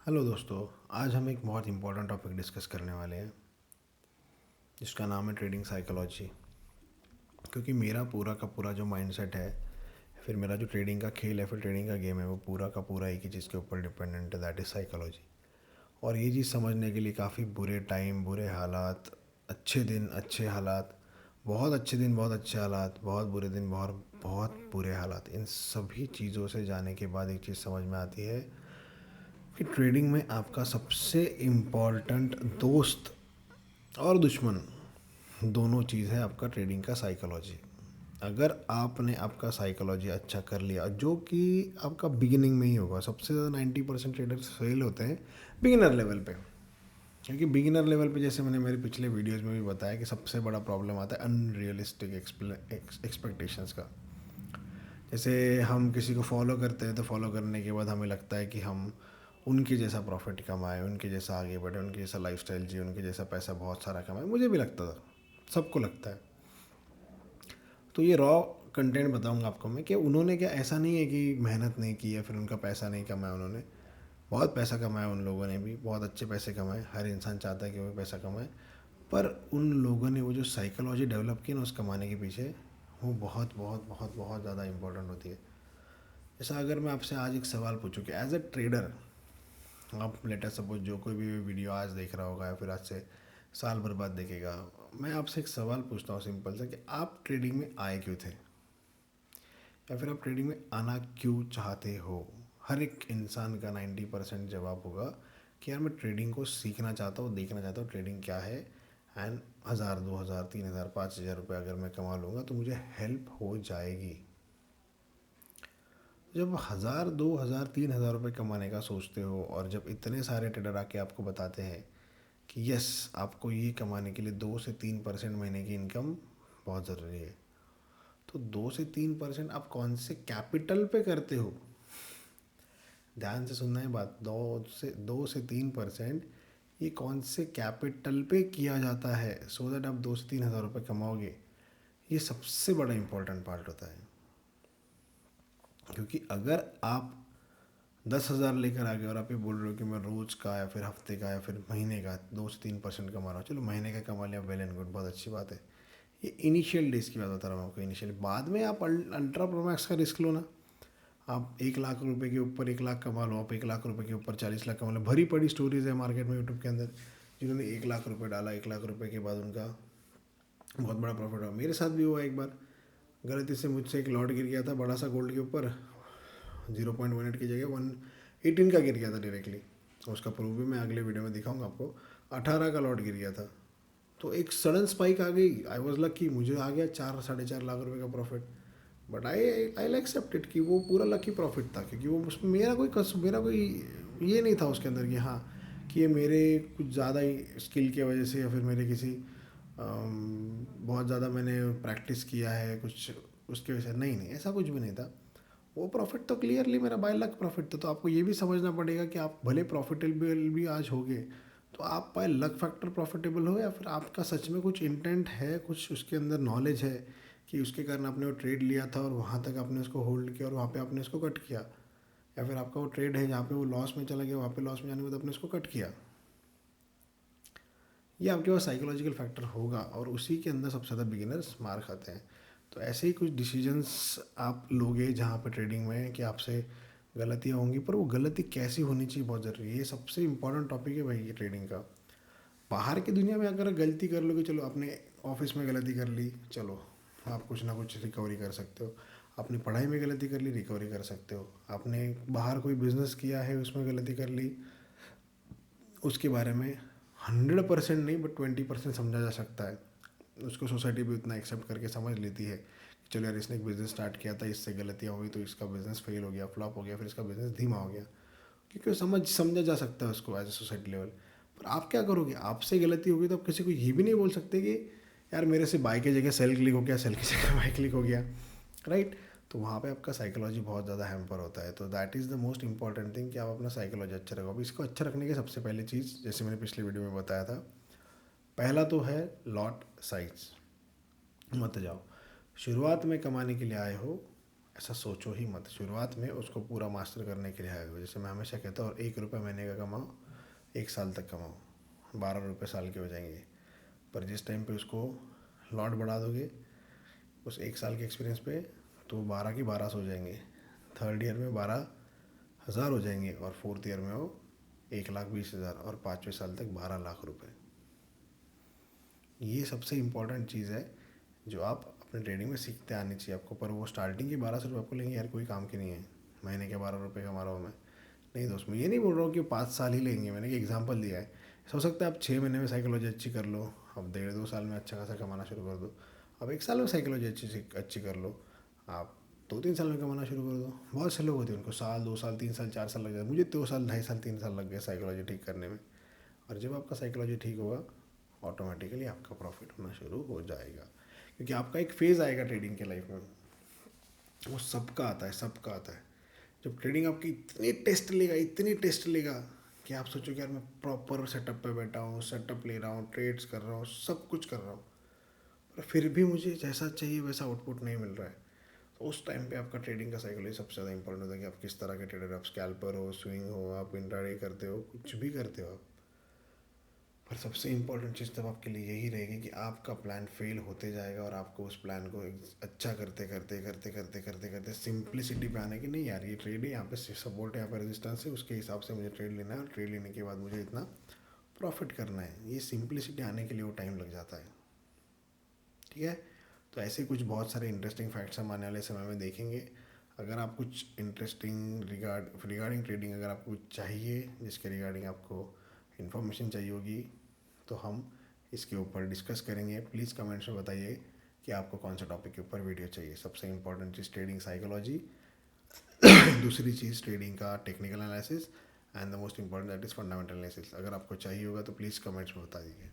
Hello दोस्तों। आज हम एक बहुत इम्पोर्टेंट टॉपिक डिस्कस करने वाले हैं जिसका नाम है ट्रेडिंग साइकोलॉजी। क्योंकि मेरा पूरा का पूरा जो माइंडसेट है, फिर मेरा जो ट्रेडिंग का खेल है, फिर ट्रेडिंग का गेम है, वो पूरा का पूरा एक ही चीज़ के ऊपर डिपेंडेंट है, दैट इज़ साइकोलॉजी। और ये चीज़ समझने के लिए काफ़ी बुरे टाइम, बुरे हालात, अच्छे दिन, अच्छे हालात, बहुत अच्छे दिन, बहुत अच्छे हालात, बहुत बुरे दिन, बहुत बहुत बुरे हालात, इन सभी चीज़ों से जाने के बाद एक चीज़ समझ में आती है कि ट्रेडिंग में आपका सबसे इम्पॉर्टेंट दोस्त और दुश्मन दोनों चीज़ है आपका ट्रेडिंग का साइकोलॉजी। अगर आपने आपका साइकोलॉजी अच्छा कर लिया, जो कि आपका बिगिनिंग में ही होगा, सबसे ज़्यादा 90% ट्रेडर्स फेल होते हैं बिगिनर लेवल पे। क्योंकि बिगिनर लेवल पे, जैसे मैंने मेरे पिछले वीडियोस में भी बताया, कि सबसे बड़ा प्रॉब्लम आता है अनरियलिस्टिक एक्सपेक्टेशंस का। जैसे हम किसी को फॉलो करते हैं तो फॉलो करने के बाद हमें लगता है कि हम उनके जैसा प्रॉफिट कमाएं, उनके जैसा आगे बढ़े, उनके जैसा लाइफस्टाइल जिए, उनके जैसा पैसा बहुत सारा कमाएं। मुझे भी लगता था, सबको लगता है। तो ये रॉ कंटेंट बताऊंगा आपको मैं, कि उन्होंने क्या, ऐसा नहीं है कि मेहनत नहीं की या फिर उनका पैसा नहीं कमाया। उन्होंने बहुत पैसा कमाया, उन लोगों ने भी बहुत अच्छे पैसे कमाए। हर इंसान चाहता है कि वो भी पैसा कमाए, पर उन लोगों ने वो जो साइकोलॉजी डेवलप की ना उस कमाने के पीछे, वो बहुत बहुत बहुत बहुत ज़्यादा इंपॉर्टेंट होती है। जैसा अगर मैं आपसे आज एक सवाल पूछूं कि एज अ ट्रेडर, आप लेटर सपोज जो कोई भी वीडियो आज देख रहा होगा या फिर आज से साल भर बाद देखेगा, मैं आपसे एक सवाल पूछता हूँ सिंपल सा, कि आप ट्रेडिंग में आए क्यों थे, या फिर आप ट्रेडिंग में आना क्यों चाहते हो। हर एक इंसान का 90% जवाब होगा कि यार मैं ट्रेडिंग को सीखना चाहता हूँ, देखना चाहता हूँ ट्रेडिंग क्या है, एंड 1000, 2000, 3000, 5000 रुपये अगर मैं कमा लूँगा तो मुझे हेल्प हो जाएगी। जब 1000, 2000, 3000 रुपये कमाने का सोचते हो, और जब इतने सारे ट्रेडर आके आपको बताते हैं कि यस, आपको ये कमाने के लिए 2 से 3% महीने की इनकम बहुत ज़रूरी है, तो 2 से 3% आप कौन से कैपिटल पे करते हो। ध्यान से सुनना है बात, 2 से 3% ये कौन से कैपिटल पे किया जाता है, सो दैट आप 2 से 3000 रुपये कमाओगे। ये सबसे बड़ा इंपॉर्टेंट पार्ट होता है। क्योंकि अगर आप 10,000 लेकर आ गए और आप ये बोल रहे हो कि मैं रोज़ का या फिर हफ्ते का या फिर महीने का 2 से 3% कमा रहा हूँ, चलो महीने का कमा लिया, वेल एंड गुड, बहुत अच्छी बात है। ये इनिशियल डेज की बात बता रहा हूँ आपको। इनिशियल, बाद में आप अल्ट्रा प्रो मैक्स का रिस्क लो ना। आप 1 लाख रुपए के ऊपर 1 लाख कमा लो, आप 1 लाख रुपए के ऊपर 40 लाख कमा लो। भरी पड़ी स्टोरीज है मार्केट में, यूट्यूब के अंदर, जिन्होंने 1 लाख रुपए डाला, 1 लाख रुपए के बाद उनका बहुत बड़ा प्रॉफिट हुआ। मेरे साथ भी हुआ एक बार, गलती से मुझसे एक लॉट गिर गया था बड़ा सा गोल्ड के ऊपर। 0.18 की जगह 118 का गिर गया था डायरेक्टली। उसका प्रूफ भी मैं अगले वीडियो में दिखाऊंगा आपको। 18 का लॉट गिर गया था, तो एक सडन स्पाइक आ गई। आई वॉज लकी, मुझे आ गया 4 से 4.5 लाख रुपए का profit. But I I accept it कि वो पूरा लकी प्रॉफिट था, क्योंकि वो उसमें मेरा कोई ये नहीं था उसके अंदर कि हाँ, कि ये मेरे कुछ ज़्यादा ही स्किल की वजह से या फिर मेरे किसी बहुत ज़्यादा मैंने प्रैक्टिस किया है कुछ, उसकी वजह से। नहीं नहीं, ऐसा कुछ भी नहीं था। वो प्रॉफिट तो क्लियरली मेरा 22 लाख प्रॉफिट था। तो आपको ये भी समझना पड़ेगा कि आप भले प्रॉफिटेबल भी आज होगे, तो आप बाय लक फैक्टर प्रॉफिटेबल हो, या फिर आपका सच में कुछ इंटेंट है, कुछ उसके अंदर नॉलेज है, कि उसके कारण आपने वो ट्रेड लिया था और वहाँ तक आपने उसको होल्ड किया और वहाँ पे आपने उसको कट किया। या फिर आपका वो ट्रेड है जहाँ पे वो लॉस में चला गया, वहाँ पे लॉस में जाने के बाद आपने उसको कट किया। ये आपके पास साइकोलॉजिकल फैक्टर होगा, और उसी के अंदर सबसे ज़्यादा बिगिनर्स मार खाते हैं। तो ऐसे ही कुछ डिसीजंस आप लोगे जहाँ पर ट्रेडिंग में, कि आपसे गलतियाँ होंगी, पर वो गलती कैसी होनी चाहिए बहुत ज़रूरी है। ये सबसे इंपॉर्टेंट टॉपिक है भाई ये ट्रेडिंग का। बाहर की दुनिया में अगर गलती कर लोगे, चलो आपने ऑफिस में गलती कर ली, चलो आप कुछ ना कुछ रिकवरी कर सकते हो। आपने पढ़ाई में गलती कर ली, रिकवरी कर सकते हो। आपने बाहर कोई बिजनेस किया है, उसमें गलती कर ली, उसके बारे में 100% नहीं बट 20% समझा जा सकता है। उसको सोसाइटी भी उतना एक्सेप्ट करके समझ लेती है कि चलो यार, इसने एक बिज़नेस स्टार्ट किया था, इससे गलतियाँ हुई तो इसका बिज़नेस फेल हो गया, फ्लॉप हो गया, फिर इसका बिज़नेस धीमा हो गया। क्योंकि वो समझा जा सकता है उसको एज ए सोसाइटी लेवल। पर आप क्या करोगे, आपसे गलती होगी तो आप किसी को ये भी नहीं बोल सकते कि यार मेरे से बाई की जगह सेल क्लिक हो गया, सेल की जगह बाई क्लिक हो गया, राइट। तो वहाँ पे आपका साइकोलॉजी बहुत ज़्यादा हैम्पर होता है। तो that is the most important thing, कि आप अपना साइकोलॉजी अच्छा रखो। अब इसको अच्छा रखने की सबसे पहली चीज़, जैसे मैंने पिछले वीडियो में बताया था, पहला तो है लॉट साइज। मत जाओ, शुरुआत में कमाने के लिए आए हो, ऐसा सोचो ही मत। शुरुआत में उसको पूरा मास्टर करने के लिए आएगा। जैसे मैं हमेशा कहता हूँ, 1 रुपये महीने का कमाओ, 1 साल तक कमाओ, 12 रुपये साल के हो जाएंगे। पर जिस टाइम पे उसको लॉट बढ़ा दोगे उस 1 साल के एक्सपीरियंस पे, तो 12 की 12 हो जाएंगे। थर्ड ईयर में 12,000 हो जाएंगे, और फोर्थ ईयर में वो 1,20,000, और 5वें साल तक 12 लाख रुपए। ये सबसे इम्पोर्टेंट चीज़ है जो आप अपने ट्रेडिंग में सीखते आनी चाहिए आपको। पर वो स्टार्टिंग के 1200 रुपये आपको लेंगे यार, कोई काम की नहीं है। महीने के 12 रुपये कमा रहा हूँ मैं, नहीं दोस्त। मैं ये नहीं बोल रहा हूँ कि 5 साल ही लेंगे, मैंने एक एग्जांपल दिया है। हो सकता है आप 6 महीने में साइकोलॉजी अच्छी कर लो, अब 1.5-2 साल में अच्छा खासा कमाना शुरू कर दो। अब 1 साल में साइकोलॉजी अच्छी कर लो, आप 2-3 साल में कमाना शुरू कर दो। बहुत से लोग होते हैं उनको साल, 2 साल, 3 साल, 4 साल लग जाते। मुझे 2 साल, 2.5 साल, 3 साल लग गए साइकोलॉजी ठीक करने में। और जब आपका साइकोलॉजी ठीक होगा, ऑटोमेटिकली आपका प्रॉफिट होना शुरू हो जाएगा। क्योंकि आपका एक फेज़ आएगा ट्रेडिंग के लाइफ में, वो सबका आता है, सबका आता है। जब ट्रेडिंग आपकी इतनी टेस्ट लेगा कि आप सोचो कि यार मैं प्रॉपर सेटअप पे बैठा हूँ, सेटअप ले रहा हूँ, ट्रेड्स कर रहा हूँ, सब कुछ कर रहा हूँ, पर फिर भी मुझे जैसा चाहिए वैसा आउटपुट नहीं मिल रहा है। तो उस टाइम पे आपका ट्रेडिंग का साइकोलॉजी सबसे ज़्यादा इंपॉर्टेंट होता है कि आप किस तरह के ट्रेडर, आप स्कैल्पर हो, स्विंग हो, आप इंट्राडे करते हो, कुछ भी करते हो आप। पर सबसे इम्पोर्टेंट चीज़ तब आपके लिए यही रहेगी कि आपका प्लान फेल होते जाएगा, और आपको उस प्लान को अच्छा करते करते करते करते करते करते सिंप्लिसिटी पे आने की, नहीं यार ये ट्रेड है, यहाँ पे सपोर्ट है, यहाँ पे रेजिस्टेंस है, उसके हिसाब से मुझे ट्रेड लेना है, और ट्रेड लेने के बाद मुझे इतना प्रॉफिट करना है। ये सिंप्लिसिटी आने के लिए वो टाइम लग जाता है। ठीक है। तो ऐसे कुछ बहुत सारे इंटरेस्टिंग फैक्ट्स हम आने वाले समय में देखेंगे। अगर आप कुछ इंटरेस्टिंग रिगार्डिंग ट्रेडिंग अगर आपको कुछ चाहिए, जिसके रिगार्डिंग आपको इन्फॉर्मेशन चाहिए होगी, तो हम इसके ऊपर डिस्कस करेंगे। प्लीज़ कमेंट्स में बताइए कि आपको कौन सा टॉपिक के ऊपर वीडियो चाहिए। सबसे इंपॉर्टेंट चीज़ ट्रेडिंग साइकोलॉजी, दूसरी चीज़ ट्रेडिंग का technical analysis, and the most important that is fundamental analysis. अगर आपको चाहिए होगा तो प्लीज़ कमेंट्स में बता दीजिए।